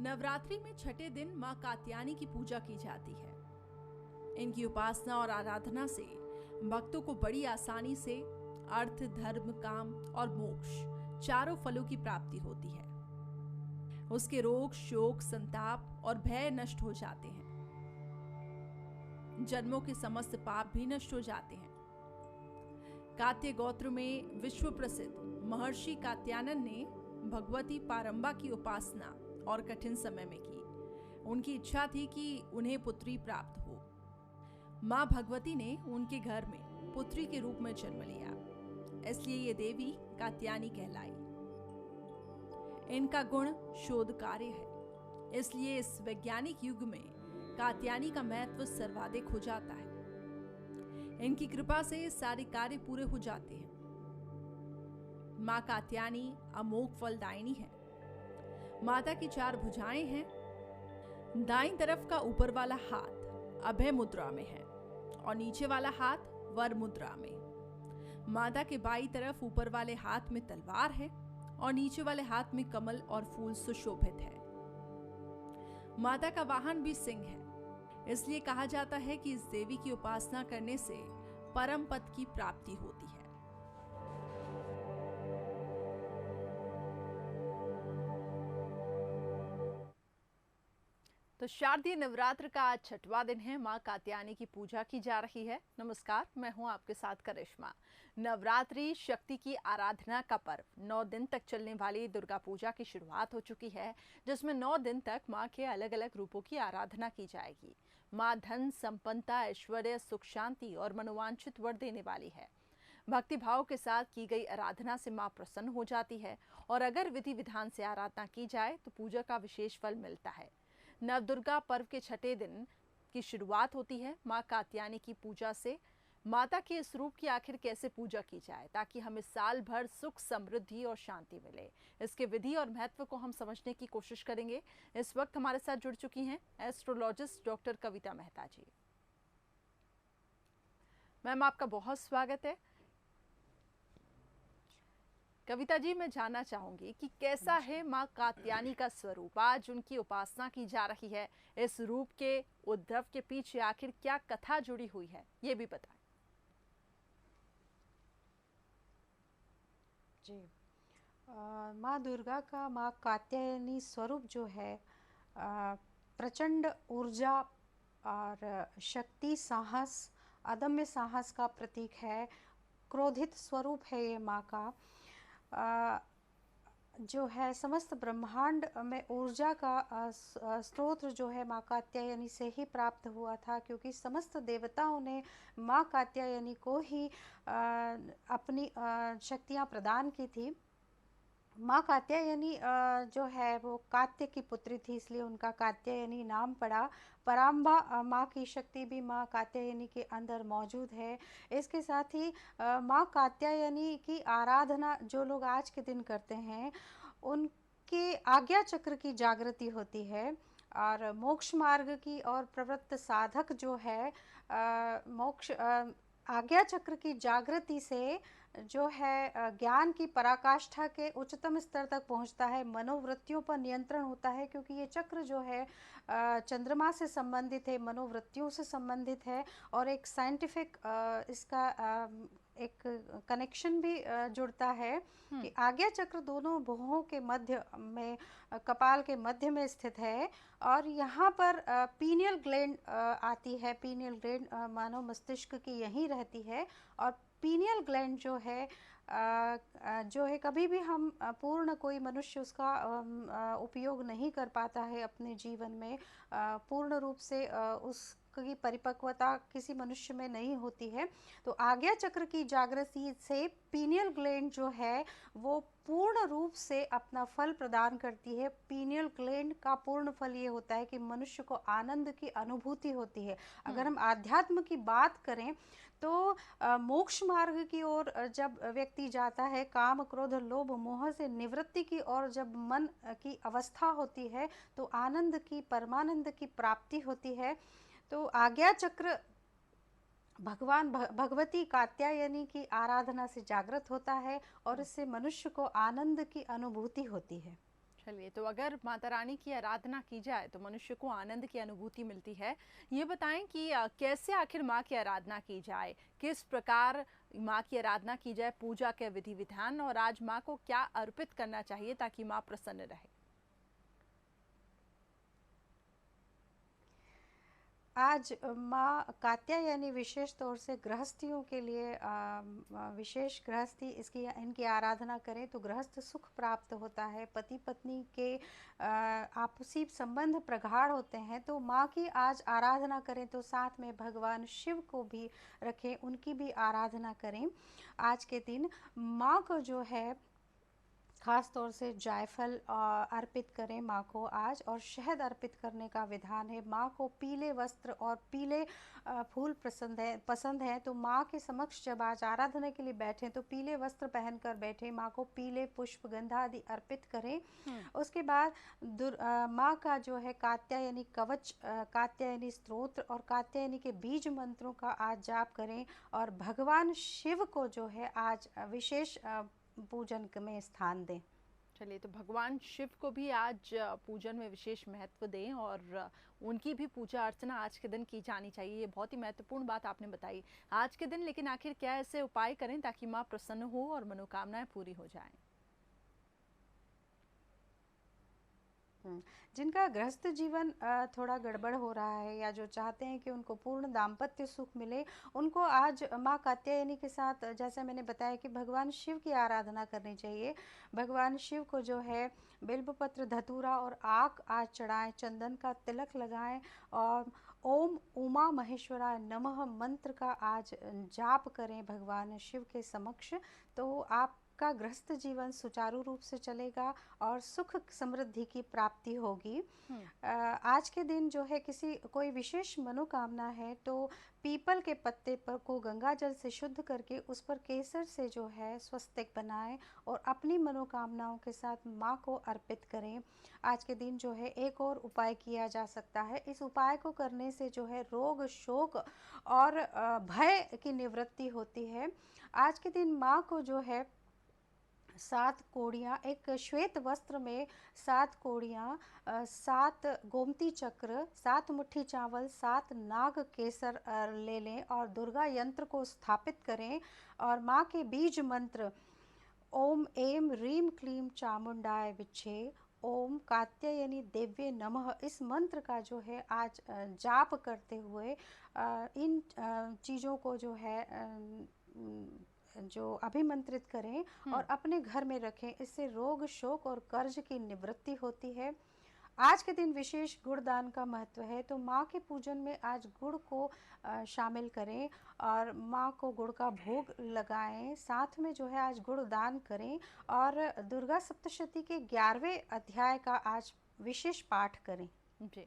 नवरात्रि में छठे दिन मां कात्यायनी की पूजा की जाती है। इनकी उपासना और आराधना से भक्तों को बड़ी आसानी से अर्थ, धर्म, काम और मोक्ष चारों फलों की प्राप्ति होती है। उसके रोग, शोक, संताप और भय नष्ट हो जाते हैं। जन्मों के समस्त पाप भी नष्ट हो जाते हैं। कात्य गोत्र में विश्व प्रसिद्ध महर्षि कात्यायन ने भगवती पारंबा की उपासना और कठिन समय में की। उनकी इच्छा थी कि उन्हें पुत्री प्राप्त हो। मां भगवती ने उनके घर में पुत्री के रूप में जन्म लिया, इसलिए ये देवी कात्यायनी कहलाई। इनका गुण शोध कार्य है, इसलिए इस वैज्ञानिक युग में कात्यायनी का महत्व सर्वाधिक हो जाता है। इनकी कृपा से सारे कार्य पूरे हो जाते हैं। मां कात्यायनी अमोघ फलदायिनी है। माता की 4 भुजाएं हैं। दाईं तरफ का ऊपर वाला हाथ अभय मुद्रा में है और नीचे वाला हाथ वर मुद्रा में। माता के बाईं तरफ ऊपर वाले हाथ में तलवार है और नीचे वाले हाथ में कमल और फूल सुशोभित है। माता का वाहन भी सिंह है, इसलिए कहा जाता है कि इस देवी की उपासना करने से परम पद की प्राप्ति होती है। तो शारदीय नवरात्र का आज 6वां दिन है। मां कात्यायनी की पूजा की जा रही है। नमस्कार, मैं हूं आपके साथ करिश्मा। नवरात्रि शक्ति की आराधना का पर्व 9 दिन तक चलने वाली दुर्गा पूजा की शुरुआत हो चुकी है, जिसमें 9 दिन तक मां के अलग अलग रूपों की आराधना की जाएगी। मां धन, संपन्नता, ऐश्वर्य, सुख, शांति और मनोवांछित वर देने वाली है। भक्ति भाव के साथ की गई आराधना से मां प्रसन्न हो जाती है और अगर विधि विधान से आराधना की जाए तो पूजा का विशेष फल मिलता है। नवदुर्गा पर्व के 6ठे दिन की शुरुआत होती है मां कात्यायनी की पूजा से। माता के इस रूप की आखिर कैसे पूजा की जाए ताकि हमें साल भर सुख, समृद्धि और शांति मिले, इसके विधि और महत्व को हम समझने की कोशिश करेंगे। इस वक्त हमारे साथ जुड़ चुकी हैं एस्ट्रोलॉजिस्ट डॉक्टर कविता मेहता जी। मैम, आपका बहुत स्वागत है। कविता जी, मैं जानना चाहूंगी कि कैसा है मां कात्यायनी का स्वरूप। आज उनकी उपासना की जा रही है। इस रूप के उद्भव के पीछे आखिर क्या कथा जुड़ी हुई है, ये भी बताएं। जी, माँ दुर्गा का, माँ कात्यायनी स्वरूप जो है प्रचंड ऊर्जा और शक्ति, साहस, अदम्य साहस का प्रतीक है। क्रोधित स्वरूप है ये माँ का। जो है समस्त ब्रह्मांड में ऊर्जा का स्रोत जो है माँ कात्यायनी से ही प्राप्त हुआ था, क्योंकि समस्त देवताओं ने माँ कात्यायनी को ही अपनी शक्तियाँ प्रदान की थी। माँ कात्यायनी जो है वो कात्य की पुत्री थी, इसलिए उनका कात्यायनी नाम पड़ा। पराम्बा माँ की शक्ति भी माँ कात्यायनी के अंदर मौजूद है। इसके साथ ही माँ कात्यायनी की आराधना जो लोग आज के दिन करते हैं उनके आज्ञा चक्र की जागृति होती है और मोक्ष मार्ग की और प्रवृत्त साधक जो है मोक्ष आज्ञा चक्र की जागृति से जो है ज्ञान की पराकाष्ठा के उच्चतम स्तर तक पहुंचता है। मनोवृत्तियों पर नियंत्रण होता है, क्योंकि ये चक्र जो है चंद्रमा से संबंधित है, मनोवृत्तियों से संबंधित है और एक साइंटिफिक इसका एक कनेक्शन भी जुड़ता है कि आज्ञा चक्र दोनों भुवों के मध्य में, कपाल के मध्य में स्थित है और यहाँ पर पीनियल ग्लैंड आती है। पीनियल ग्लैंड मानव मस्तिष्क की यहीं रहती है और पीनियल ग्लैंड जो है कभी भी हम पूर्ण कोई मनुष्य उसका उपयोग नहीं कर पाता है अपने जीवन में। पूर्ण रूप से उसकी परिपक्वता किसी मनुष्य में नहीं होती है। तो आज्ञा चक्र की जागृति से पीनियल ग्लैंड जो है वो पूर्ण रूप से अपना फल प्रदान करती है। पीनियल ग्लैंड का पूर्ण फल ये होता है कि मनुष्य को आनंद की अनुभूति होती है। अगर हम आध्यात्म की बात करें तो मोक्ष मार्ग की ओर जब व्यक्ति जाता है, काम, क्रोध, लोभ, मोह से निवृत्ति की ओर जब मन की अवस्था होती है तो आनंद की, परमानंद की प्राप्ति होती है। तो आज्ञा चक्र भगवान भगवती कात्यायनी की आराधना से जागृत होता है और इससे मनुष्य को आनंद की अनुभूति होती है। चलिए, तो अगर माता रानी की आराधना की जाए तो मनुष्य को आनंद की अनुभूति मिलती है। ये बताएं कि कैसे आखिर माँ की आराधना की जाए, किस प्रकार माँ की आराधना की जाए, पूजा के विधि विधान, और आज माँ को क्या अर्पित करना चाहिए ताकि माँ प्रसन्न रहे। आज माँ कात्यायनी विशेष तौर से गृहस्थियों के लिए विशेष गृहस्थी इसकी इनकी आराधना करें तो गृहस्थ सुख प्राप्त होता है, पति पत्नी के आपसी संबंध प्रगाढ़ होते हैं। तो माँ की आज आराधना करें तो साथ में भगवान शिव को भी रखें, उनकी भी आराधना करें। आज के दिन माँ को जो है खास तौर से जायफल अर्पित करें माँ को आज, और शहद अर्पित करने का विधान है। माँ को पीले वस्त्र और पीले फूल पसंद है तो माँ के समक्ष जब आज आराधना के लिए बैठें तो पीले वस्त्र पहनकर बैठें, माँ को पीले पुष्प गंधा आदि अर्पित करें। उसके बाद माँ का जो है कात्यायनी कवच, कात्यायनी स्तोत्र और कात्यायनी के बीज मंत्रों का आज जाप करें, और भगवान शिव को जो है आज विशेष पूजन में स्थान दें। चलिए, तो भगवान शिव को भी आज पूजन में विशेष महत्व दें और उनकी भी पूजा अर्चना आज के दिन की जानी चाहिए। ये बहुत ही महत्वपूर्ण बात आपने बताई आज के दिन। लेकिन आखिर क्या ऐसे उपाय करें ताकि माँ प्रसन्न हो और मनोकामनाएं पूरी हो जाएं? जिनका गृहस्थ जीवन थोड़ा गड़बड़ हो रहा है या जो चाहते हैं कि उनको पूर्ण दाम्पत्य सुख मिले, उनको आज माँ कात्यायनी के साथ जैसे मैंने बताया कि भगवान शिव की आराधना करनी चाहिए। भगवान शिव को जो है बिल्वपत्र, धतूरा और आक आज चढ़ाएं, चंदन का तिलक लगाएं और ओम उमा महेश्वराय नमः मंत्र का आज जाप करें भगवान शिव के समक्ष। तो आपका गृहस्थ जीवन सुचारू रूप से चलेगा और सुख समृद्धि की प्राप्ति होगी। आज के दिन जो है कोई विशेष मनोकामना है तो पीपल के पत्ते पर को गंगा जल से शुद्ध करके उस पर केसर से जो है स्वस्तिक बनाएं और अपनी मनोकामनाओं के साथ माँ को अर्पित करें। आज के दिन जो है एक और उपाय किया जा सकता है। इस उपाय को करने से जो है रोग, शोक और भय की निवृत्ति होती है। आज के दिन माँ को जो है 7 कोड़ियाँ, एक श्वेत वस्त्र में 7 कोड़ियाँ, 7 गोमती चक्र, 7 मुट्ठी चावल, 7 नाग केसर ले लें और दुर्गा यंत्र को स्थापित करें और माँ के बीज मंत्र ओम ऐं ह्रीं क्लीं चामुंडाय विच्चे, ओम कात्यायनी देव्ये नमः, इस मंत्र का जो है आज जाप करते हुए इन चीज़ों को जो है जो अभिमंत्रित करें और अपने घर में रखें। इससे रोग, शोक और कर्ज की निवृत्ति होती है। आज के दिन विशेष गुड़ दान का महत्व है, तो माँ के पूजन में आज गुड़ को शामिल करें और माँ को गुड़ का भोग लगाएं। साथ में जो है आज गुड़ दान करें और दुर्गा सप्तशती के 11वें अध्याय का आज विशेष पाठ करें। जी,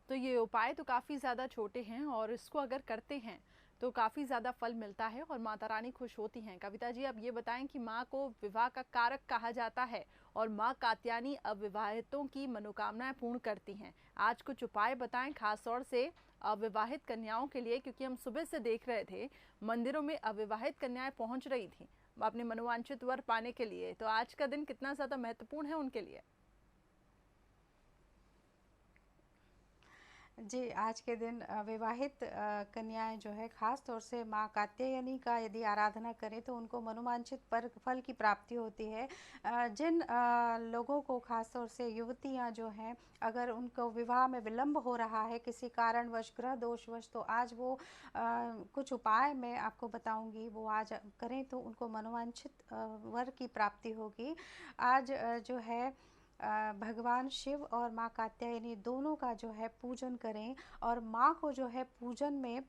तो ये उपाय तो काफ़ी ज़्यादा छोटे हैं और इसको अगर करते हैं तो काफ़ी ज़्यादा फल मिलता है और माता रानी खुश होती हैं। कविता जी, अब ये बताएं कि माँ को विवाह का कारक कहा जाता है और माँ कात्यायनी अविवाहितों की मनोकामनाएं पूर्ण करती हैं। आज कुछ उपाय बताएं खास तौर से अविवाहित कन्याओं के लिए, क्योंकि हम सुबह से देख रहे थे मंदिरों में अविवाहित कन्याएं पहुँच रही थी अपने मनोवांछित वर पाने के लिए। तो आज का दिन कितना ज़्यादा महत्वपूर्ण है उनके लिए? जी, आज के दिन विवाहित कन्याएं जो है खास तौर से माँ कात्यायनी का यदि आराधना करें तो उनको मनोवांछित पर फल की प्राप्ति होती है। जिन लोगों को खास तौर से युवतियां जो हैं, अगर उनको विवाह में विलंब हो रहा है किसी कारणवश, ग्रह दोषवश, तो आज वो कुछ उपाय मैं आपको बताऊंगी, वो आज करें तो उनको मनोवांछित वर की प्राप्ति होगी। आज जो है भगवान शिव और माँ कात्यायनी दोनों का जो है पूजन करें और माँ को जो है पूजन में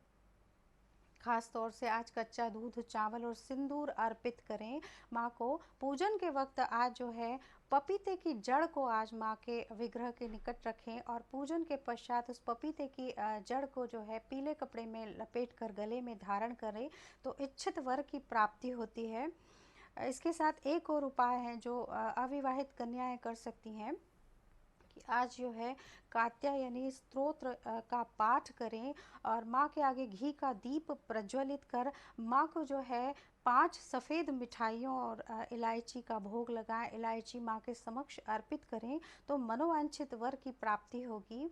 खास तौर से आज कच्चा दूध, चावल और सिंदूर अर्पित करें माँ को। पूजन के वक्त आज जो है पपीते की जड़ को आज माँ के विग्रह के निकट रखें और पूजन के पश्चात उस पपीते की जड़ को जो है पीले कपड़े में लपेट कर गले में धारण करें तो इच्छित वर की प्राप्ति होती है। इसके साथ एक और उपाय है जो अविवाहित कन्याएं कर सकती हैं कि आज जो है कात्यायनी स्तोत्र का पाठ करें और माँ के आगे घी का दीप प्रज्वलित कर माँ को जो है 5 सफ़ेद मिठाइयों और इलायची का भोग लगाएं, इलायची माँ के समक्ष अर्पित करें तो मनोवांछित वर की प्राप्ति होगी।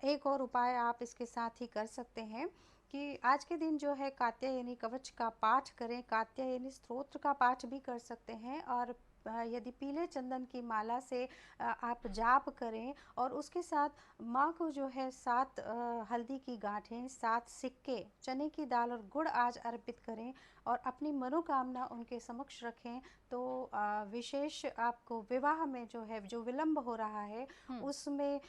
एक और उपाय आप इसके साथ ही कर सकते हैं कि आज के दिन जो है कात्यायनी कवच का पाठ करें, कात्यायनी स्तोत्र का पाठ भी कर सकते हैं। और यदि पीले चंदन की माला से आप जाप करें और उसके साथ माँ को जो है 7 हल्दी की गांठें, 7 सिक्के, चने की दाल और गुड़ आज अर्पित करें और अपनी मनोकामना उनके समक्ष रखें तो विशेष आपको विवाह में जो है, जो विलंब हो रहा है उसमें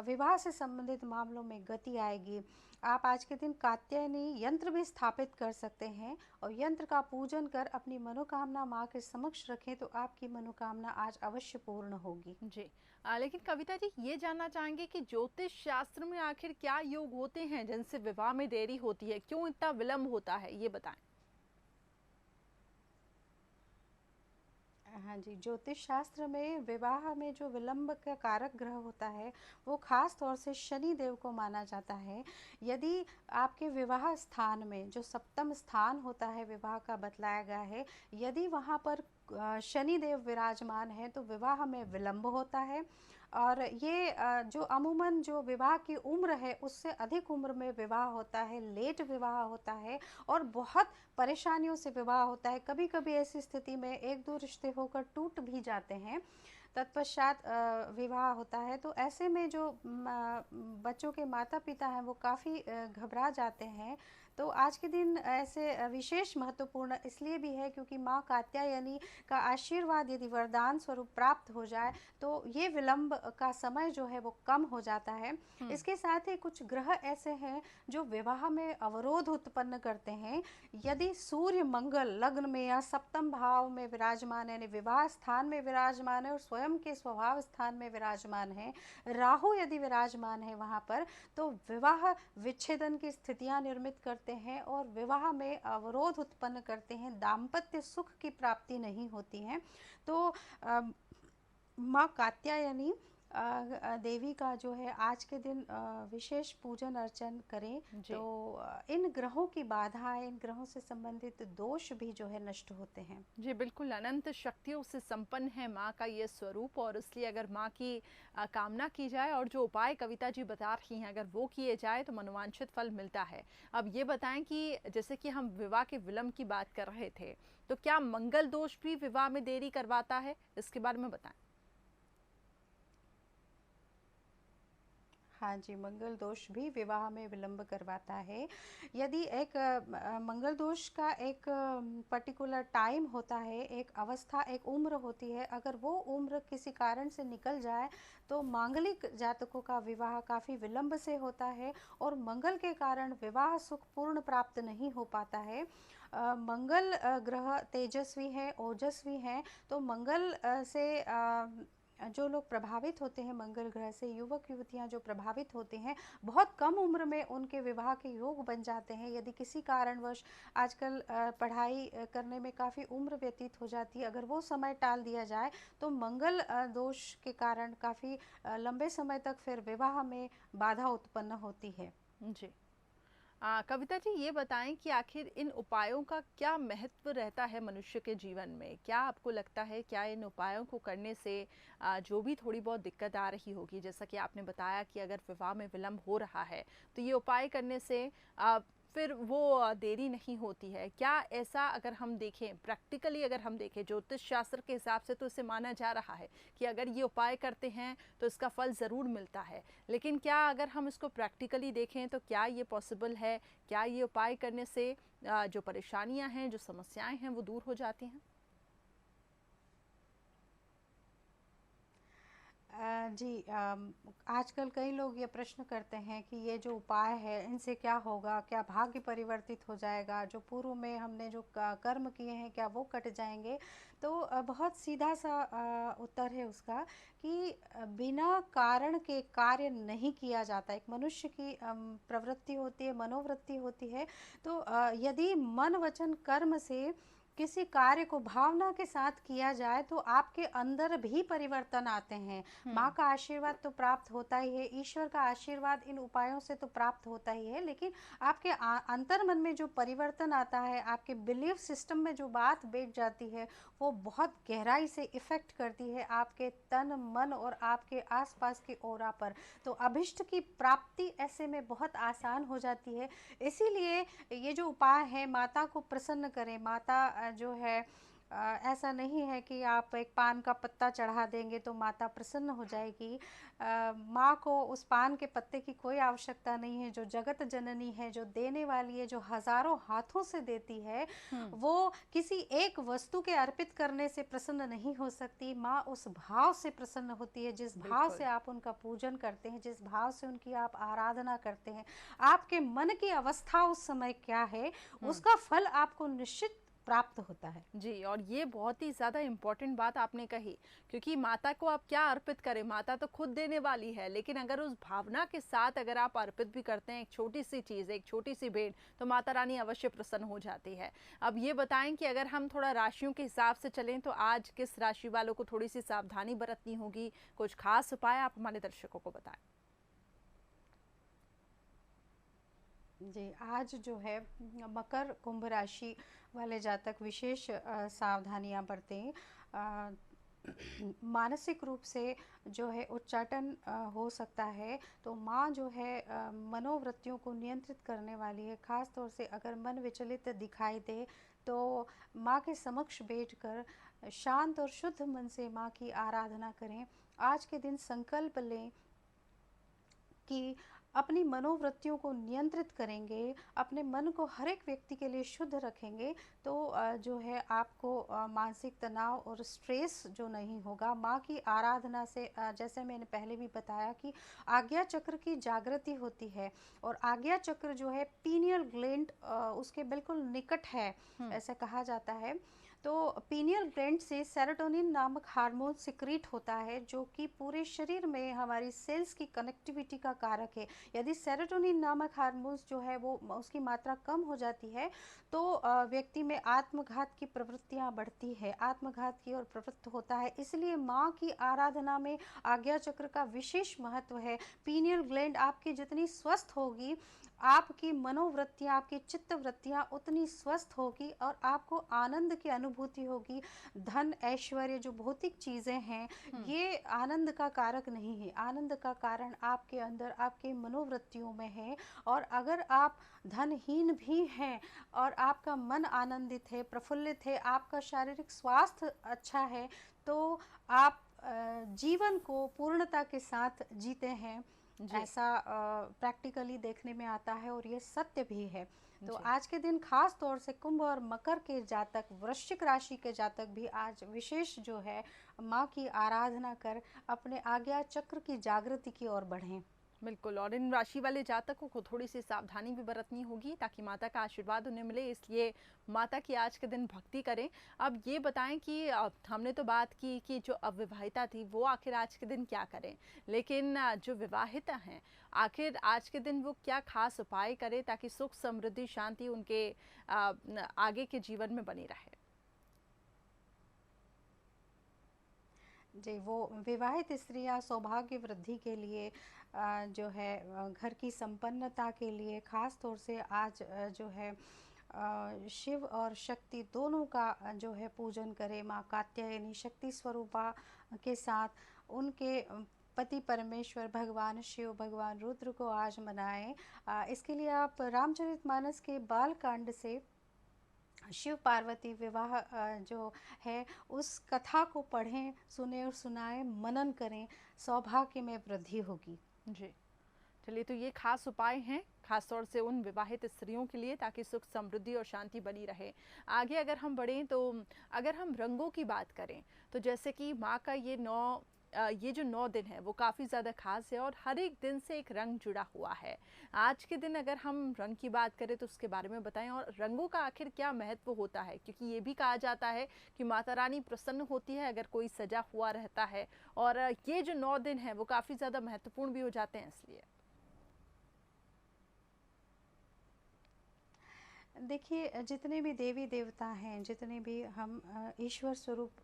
विवाह से संबंधित मामलों में गति आएगी। आप आज के दिन कात्यायनी यंत्र भी स्थापित कर सकते हैं और यंत्र का पूजन कर अपनी मनोकामना माँ के समक्ष रखें तो आपकी मनोकामना आज अवश्य पूर्ण होगी। जी। लेकिन कविता जी, ये जानना चाहेंगे कि ज्योतिष शास्त्र में आखिर क्या योग होते हैं जिनसे विवाह में देरी होती है, क्यों इतना विलंब होता है, ये बताएं। हाँ जी, ज्योतिष शास्त्र में विवाह में जो विलंब का कारक ग्रह होता है वो खास तौर से शनि देव को माना जाता है। यदि आपके विवाह स्थान में जो सप्तम स्थान होता है विवाह का बतलाया गया है, यदि वहाँ पर शनि देव विराजमान है तो विवाह में विलंब होता है। और ये जो अमूमन जो विवाह की उम्र है उससे अधिक उम्र में विवाह होता है, लेट विवाह होता है और बहुत परेशानियों से विवाह होता है। कभी कभी ऐसी स्थिति में एक दो रिश्ते होकर टूट भी जाते हैं, तत्पश्चात विवाह होता है। तो ऐसे में जो बच्चों के माता पिता हैं वो काफ़ी घबरा जाते हैं। तो आज के दिन ऐसे विशेष महत्वपूर्ण इसलिए भी है क्योंकि माँ कात्यायनी का आशीर्वाद यदि वरदान स्वरूप प्राप्त हो जाए तो ये विलंब का समय जो है वो कम हो जाता है। इसके साथ ही कुछ ग्रह ऐसे हैं जो विवाह में अवरोध उत्पन्न करते हैं। यदि सूर्य मंगल लग्न में या सप्तम भाव में विराजमान है, यानी विवाह स्थान में विराजमान है और स्वयं के स्वभाव स्थान में विराजमान है, राहु यदि विराजमान है वहाँ पर, तो विवाह विच्छेदन की स्थितियाँ निर्मित करते हैं और विवाह में अवरोध उत्पन्न करते हैं, दाम्पत्य सुख की प्राप्ति नहीं होती है। तो माँ कात्यायनी देवी का जो है आज के दिन विशेष पूजन अर्चन करें तो इन ग्रहों की बाधाएं, इन ग्रहों से संबंधित दोष भी जो है नष्ट होते हैं। जी बिल्कुल, अनंत शक्तियों से संपन्न है माँ का ये स्वरूप और इसलिए अगर माँ की कामना की जाए और जो उपाय कविता जी बता रही हैं अगर वो किए जाए तो मनोवांछित फल मिलता है। अब ये बताएं कि जैसे कि हम विवाह के विलंब की बात कर रहे थे, तो क्या मंगल दोष भी विवाह में देरी करवाता है, इसके बारे में बताएं। हाँ जी, मंगल दोष भी विवाह में विलंब करवाता है। यदि एक मंगल दोष का एक पर्टिकुलर टाइम होता है, एक अवस्था, एक उम्र होती है, अगर वो उम्र किसी कारण से निकल जाए तो मांगलिक जातकों का विवाह काफ़ी विलंब से होता है और मंगल के कारण विवाह सुख पूर्ण प्राप्त नहीं हो पाता है। मंगल ग्रह तेजस्वी है, ओजस्वी हैं, तो मंगल से जो लोग प्रभावित होते हैं मंगल ग्रह से, युवक युवतियां जो प्रभावित होते हैं, बहुत कम उम्र में उनके विवाह के योग बन जाते हैं। यदि किसी कारणवश आजकल पढ़ाई करने में काफ़ी उम्र व्यतीत हो जाती है, अगर वो समय टाल दिया जाए तो मंगल दोष के कारण काफ़ी लंबे समय तक फिर विवाह में बाधा उत्पन्न होती है। जी। कविता जी, ये बताएं कि आखिर इन उपायों का क्या महत्व रहता है मनुष्य के जीवन में? क्या आपको लगता है क्या इन उपायों को करने से जो भी थोड़ी बहुत दिक्कत आ रही होगी, जैसा कि आपने बताया कि अगर विवाह में विलंब हो रहा है तो ये उपाय करने से फिर वो देरी नहीं होती है? क्या ऐसा अगर हम देखें प्रैक्टिकली, अगर हम देखें ज्योतिष शास्त्र के हिसाब से तो इसे माना जा रहा है कि अगर ये उपाय करते हैं तो इसका फल ज़रूर मिलता है, लेकिन क्या अगर हम इसको प्रैक्टिकली देखें तो क्या ये पॉसिबल है? क्या ये उपाय करने से जो परेशानियां हैं, जो समस्याएं हैं, वो दूर हो जाती हैं? जी, आजकल कई लोग ये प्रश्न करते हैं कि ये जो उपाय है इनसे क्या होगा, क्या भाग्य परिवर्तित हो जाएगा, जो पूर्व में हमने जो कर्म किए हैं क्या वो कट जाएंगे? तो बहुत सीधा सा उत्तर है उसका कि बिना कारण के कार्य नहीं किया जाता। एक मनुष्य की प्रवृत्ति होती है, मनोवृत्ति होती है। तो यदि मन वचन कर्म से किसी कार्य को भावना के साथ किया जाए तो आपके अंदर भी परिवर्तन आते हैं। माँ का आशीर्वाद तो प्राप्त होता ही है, ईश्वर का आशीर्वाद इन उपायों से तो प्राप्त होता ही है, लेकिन आपके अंतर मन में जो परिवर्तन आता है, आपके बिलीफ सिस्टम में जो बात बैठ जाती है, वो बहुत गहराई से इफ़ेक्ट करती है आपके तन मन और आपके आसपास की ओरा पर। तो अभिष्ट की प्राप्ति ऐसे में बहुत आसान हो जाती है। इसीलिए ये जो उपाय है, माता को प्रसन्न करें। माता जो है ऐसा नहीं है कि आप एक पान का पत्ता चढ़ा देंगे तो माता प्रसन्न हो जाएगी। माँ को उस पान के पत्ते की कोई आवश्यकता नहीं है। जो जगत जननी है, जो देने वाली है, जो हजारों हाथों से देती है, वो किसी एक वस्तु के अर्पित करने से प्रसन्न नहीं हो सकती। माँ उस भाव से प्रसन्न होती है, जिस भाव से आप उनका पूजन करते हैं, जिस भाव से उनकी आप आराधना करते हैं। आपके मन की अवस्था उस समय क्या है, उसका फल आपको निश्चित प्राप्त होता है। जी, और ये बहुत ही ज़्यादा इम्पोर्टेंट बात आपने कही, क्योंकि माता को आप क्या अर्पित करें, माता तो खुद देने वाली है, लेकिन अगर उस भावना के साथ अगर आप अर्पित भी करते हैं एक छोटी सी चीज़, एक छोटी सी भेंट, तो माता रानी अवश्य प्रसन्न हो जाती है। अब ये बताएं कि अगर हम थोड़ा राशियों के हिसाब से चलें तो आज किस राशि वालों को थोड़ी सी सावधानी बरतनी होगी, कुछ खास उपाय आप हमारे दर्शकों को बताएं। जी, आज जो है मकर कुंभ राशि वाले जातक विशेष सावधानियां बरतें। अ, मानसिक रूप से जो है उच्चाटन हो सकता है, तो माँ जो है मनोवृत्तियों को नियंत्रित करने वाली है। ख़ास तौर से अगर मन विचलित दिखाई दे तो माँ के समक्ष बैठकर शांत और शुद्ध मन से माँ की आराधना करें। आज के दिन संकल्प लें कि अपनी मनोवृत्तियों को नियंत्रित करेंगे, अपने मन को हर एक व्यक्ति के लिए शुद्ध रखेंगे, तो जो है आपको मानसिक तनाव और स्ट्रेस जो नहीं होगा। माँ की आराधना से जैसे मैंने पहले भी बताया कि आज्ञा चक्र की जागृति होती है, और आज्ञा चक्र जो है पीनियल ग्लैंड उसके बिल्कुल निकट है, ऐसा कहा जाता है। तो पीनियल ग्लैंड से सेरोटोनिन नामक हार्मोन सिक्रीट होता है, जो कि पूरे शरीर में हमारी सेल्स की कनेक्टिविटी का कारक है। यदि सेरोटोनिन नामक हार्मोन्स जो है वो उसकी मात्रा कम हो जाती है तो व्यक्ति में आत्मघात की प्रवृत्तियां बढ़ती है, आत्मघात की ओर प्रवृत्त होता है। इसलिए माँ की आराधना में आज्ञा चक्र का विशेष महत्व है। पीनियल ग्लैंड आपकी जितनी स्वस्थ होगी, आपकी मनोवृत्तियाँ, आपकी चित्त वृत्तियाँ उतनी स्वस्थ होगी और आपको आनंद की अनुभूति होगी। धन ऐश्वर्य जो भौतिक चीज़ें हैं, ये आनंद का कारक नहीं है। आनंद का कारण आपके अंदर, आपके मनोवृत्तियों में है। और अगर आप धनहीन भी हैं और आपका मन आनंदित है, प्रफुल्लित है, आपका शारीरिक स्वास्थ्य अच्छा है, तो आप जीवन को पूर्णता के साथ जीते हैं। ऐसा प्रैक्टिकली देखने में आता है और ये सत्य भी है। तो आज के दिन खास तौर से कुंभ और मकर के जातक, वृश्चिक राशि के जातक भी आज विशेष जो है माँ की आराधना कर अपने आज्ञा चक्र की जागृति की ओर बढ़ें। बिल्कुल, और इन राशि वाले जातकों को थोड़ी सी सावधानी भी बरतनी होगी ताकि माता का आशीर्वाद उन्हें मिले, इसलिए माता की आज के दिन भक्ति करें। अब ये बताएं कि हमने तो बात की कि जो अविवाहिता थी वो आखिर आज के दिन क्या करें, लेकिन जो विवाहिता हैं आखिर आज के दिन वो क्या खास उपाय करें ताकि सुख समृद्धि शांति उनके आगे के जीवन में बनी रहे। जी, वो विवाहित स्त्रियां सौभाग्य वृद्धि के लिए जो है घर की संपन्नता के लिए खास तौर से आज जो है शिव और शक्ति दोनों का जो है पूजन करें। माँ कात्यायनी शक्ति स्वरूपा के साथ उनके पति परमेश्वर भगवान शिव, भगवान रुद्र को आज मनाएं। इसके लिए आप रामचरितमानस के बाल कांड से शिव पार्वती विवाह जो है उस कथा को पढ़ें, सुने और सुनाएं, मनन करें, सौभाग्य में वृद्धि होगी। जी, चलिए, तो ये खास उपाय हैं खासतौर से उन विवाहित स्त्रियों के लिए ताकि सुख समृद्धि और शांति बनी रहे। आगे अगर हम बढ़ें तो अगर हम रंगों की बात करें तो जैसे कि माँ का ये जो 9 दिन है वो काफ़ी ज़्यादा खास है और हर एक दिन से एक रंग जुड़ा हुआ है। आज के दिन अगर हम रंग की बात करें तो उसके बारे में बताएं, और रंगों का आखिर क्या महत्व होता है, क्योंकि ये भी कहा जाता है कि माता रानी प्रसन्न होती है अगर कोई सजा हुआ रहता है, और ये जो 9 दिन है वो काफ़ी ज़्यादा महत्वपूर्ण भी हो जाते हैं इसलिए। देखिए, जितने भी देवी देवता हैं, जितने भी हम ईश्वर स्वरूप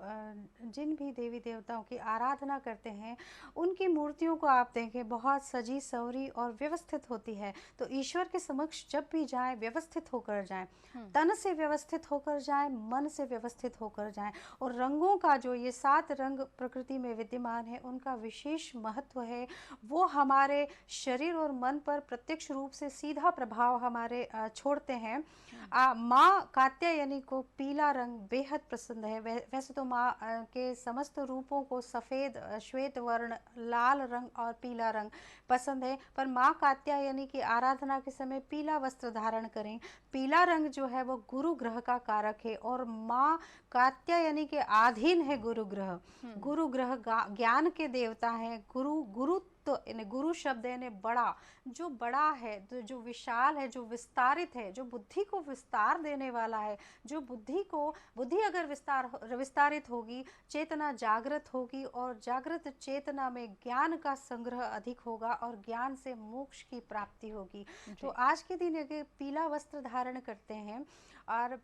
जिन भी देवी देवताओं की आराधना करते हैं, उनकी मूर्तियों को आप देखें बहुत सजी सवरी और व्यवस्थित होती है। तो ईश्वर के समक्ष जब भी जाएं, व्यवस्थित होकर जाएं, हम्म। तन से व्यवस्थित होकर जाएं, मन से व्यवस्थित होकर जाएं। और रंगों का जो ये 7 रंग प्रकृति में विद्यमान है, उनका विशेष महत्व है। वो हमारे शरीर और मन पर प्रत्यक्ष रूप से सीधा प्रभाव हमारे छोड़ते हैं। माँ कात्यायनी को पीला रंग बेहद पसंद है। वैसे तो माँ के समस्त रूपों को सफ़ेद, श्वेत वर्ण, लाल रंग और पीला रंग पसंद है, पर माँ कात्यायनी की आराधना के समय पीला वस्त्र धारण करें। पीला रंग जो है वो गुरु ग्रह का कारक है, और माँ कात्यायनी के अधीन है गुरु ग्रह। गुरु ग्रह ज्ञान के देवता हैं। गुरु तो इन्हें गुरु शब्द यानी बड़ा, जो बड़ा है, जो विशाल है, जो विस्तारित है, जो बुद्धि को विस्तार देने वाला है, जो बुद्धि अगर विस्तारित होगी, चेतना जागृत होगी, और जागृत चेतना में ज्ञान का संग्रह अधिक होगा और ज्ञान से मोक्ष की प्राप्ति होगी। तो आज के दिन अगर पीला वस्त्र धारण करते हैं और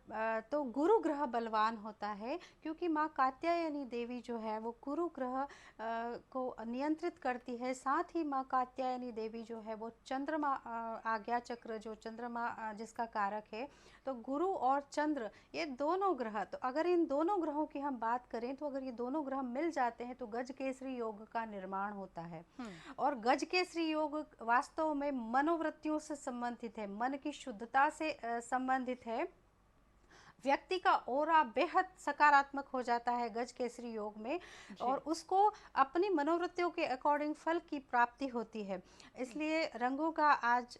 तो गुरु ग्रह बलवान होता है, क्योंकि माँ कात्यायनी देवी जो है वो गुरु ग्रह को नियंत्रित करती है। साथ ही माँ कात्यायनी देवी जो है वो चंद्रमा, आज्ञा चक्र जो चंद्रमा जिसका कारक है, तो गुरु और चंद्र ये दोनों ग्रह, तो अगर इन दोनों ग्रहों की हम बात करें तो अगर ये दोनों ग्रह मिल जाते हैं तो गज केसरी योग का निर्माण होता है। और गज केसरी योग वास्तव में मनोवृत्तियों से संबंधित है, मन की शुद्धता से संबंधित है। व्यक्ति का ओरा बेहद सकारात्मक हो जाता है गज केसरी योग में, और उसको अपनी मनोवृत्तियों के अकॉर्डिंग फल की प्राप्ति होती है। इसलिए रंगों का आज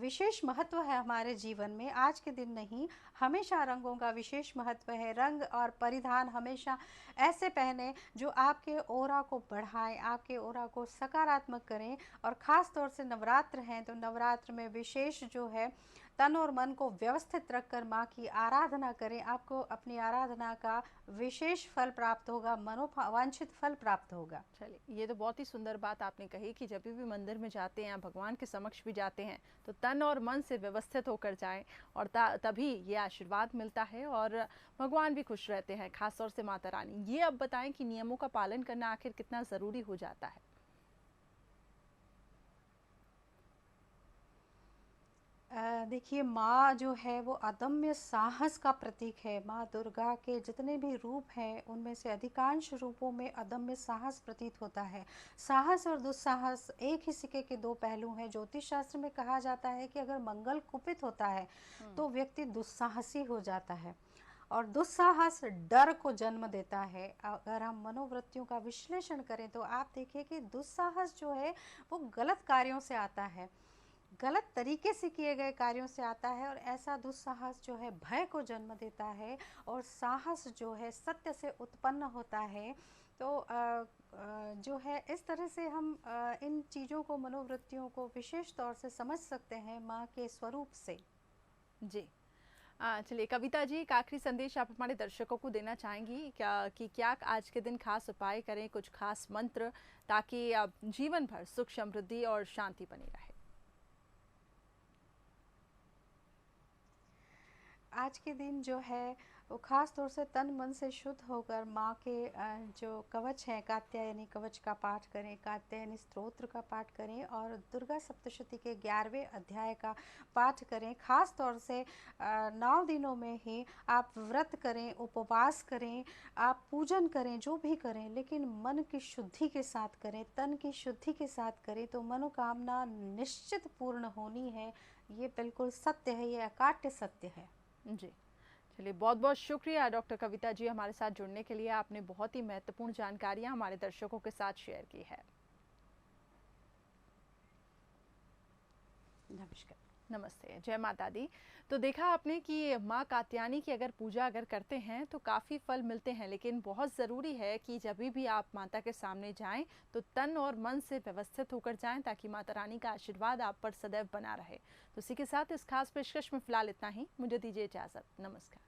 विशेष महत्व है हमारे जीवन में। आज के दिन नहीं, हमेशा रंगों का विशेष महत्व है। रंग और परिधान हमेशा ऐसे पहने जो आपके ओरा को बढ़ाएं, आपके ओरा को सकारात्मक करें। और ख़ास तौर से नवरात्र हैं, तो नवरात्र में विशेष जो है तन और मन को व्यवस्थित रखकर माँ की आराधना करें। आपको अपनी आराधना का विशेष फल प्राप्त होगा, मनोवांछित फल प्राप्त होगा। चलिए, ये तो बहुत ही सुंदर बात आपने कही कि जब भी मंदिर में जाते हैं, भगवान के समक्ष भी जाते हैं, तो तन और मन से व्यवस्थित होकर जाएं, और तभी ये आशीर्वाद मिलता है और भगवान भी खुश रहते हैं, खासतौर से माता रानी। ये अब बताएं कि नियमों का पालन करना आखिर कितना ज़रूरी हो जाता है? देखिए, माँ जो है वो अदम्य साहस का प्रतीक है। माँ दुर्गा के जितने भी रूप हैं उनमें से अधिकांश रूपों में अदम्य साहस प्रतीत होता है। साहस और दुस्साहस एक ही सिक्के के दो पहलू हैं। ज्योतिष शास्त्र में कहा जाता है कि अगर मंगल कुपित होता है तो व्यक्ति दुस्साहसी हो जाता है, और दुस्साहस डर को जन्म देता है। अगर हम मनोवृत्तियों का विश्लेषण करें तो आप देखिए कि दुस्साहस जो है वो गलत कार्यों से आता है, गलत तरीके से किए गए कार्यों से आता है, और ऐसा दुस्साहस जो है भय को जन्म देता है, और साहस जो है सत्य से उत्पन्न होता है। तो जो है इस तरह से हम इन चीज़ों को, मनोवृत्तियों को विशेष तौर से समझ सकते हैं माँ के स्वरूप से। जी। चलिए कविता जी, एक आखिरी संदेश आप हमारे दर्शकों को देना चाहेंगी क्या आज के दिन खास उपाय करें, कुछ खास मंत्र, ताकि जीवन भर सुख, समृद्धि और शांति बनी रहे? आज के दिन जो है वो ख़ास तौर से तन मन से शुद्ध होकर माँ के जो कवच है, कात्यायनी कवच का पाठ करें, कात्यायनी स्तोत्र का पाठ करें, और दुर्गा सप्तशती के 11वें अध्याय का पाठ करें। ख़ास तौर से 9 दिनों में ही आप व्रत करें, उपवास करें, आप पूजन करें, जो भी करें, लेकिन मन की शुद्धि के साथ करें, तन की शुद्धि के साथ करें, तो मनोकामना निश्चित पूर्ण होनी है। ये बिल्कुल सत्य है, ये अकाट्य सत्य है। जी, चलिए बहुत बहुत शुक्रिया डॉक्टर कविता जी हमारे साथ जुड़ने के लिए। आपने बहुत ही महत्वपूर्ण जानकारियां हमारे दर्शकों के साथ शेयर की है। नमस्कार। नमस्ते, जय माता दी। तो देखा आपने कि माँ कात्यायनी की अगर पूजा करते हैं तो काफ़ी फल मिलते हैं, लेकिन बहुत ज़रूरी है कि जब भी आप माता के सामने जाएं तो तन और मन से व्यवस्थित होकर जाएं, ताकि माता रानी का आशीर्वाद आप पर सदैव बना रहे। तो इसी के साथ इस खास पेशकश में फ़िलहाल इतना ही। मुझे दीजिए इजाज़त। नमस्कार।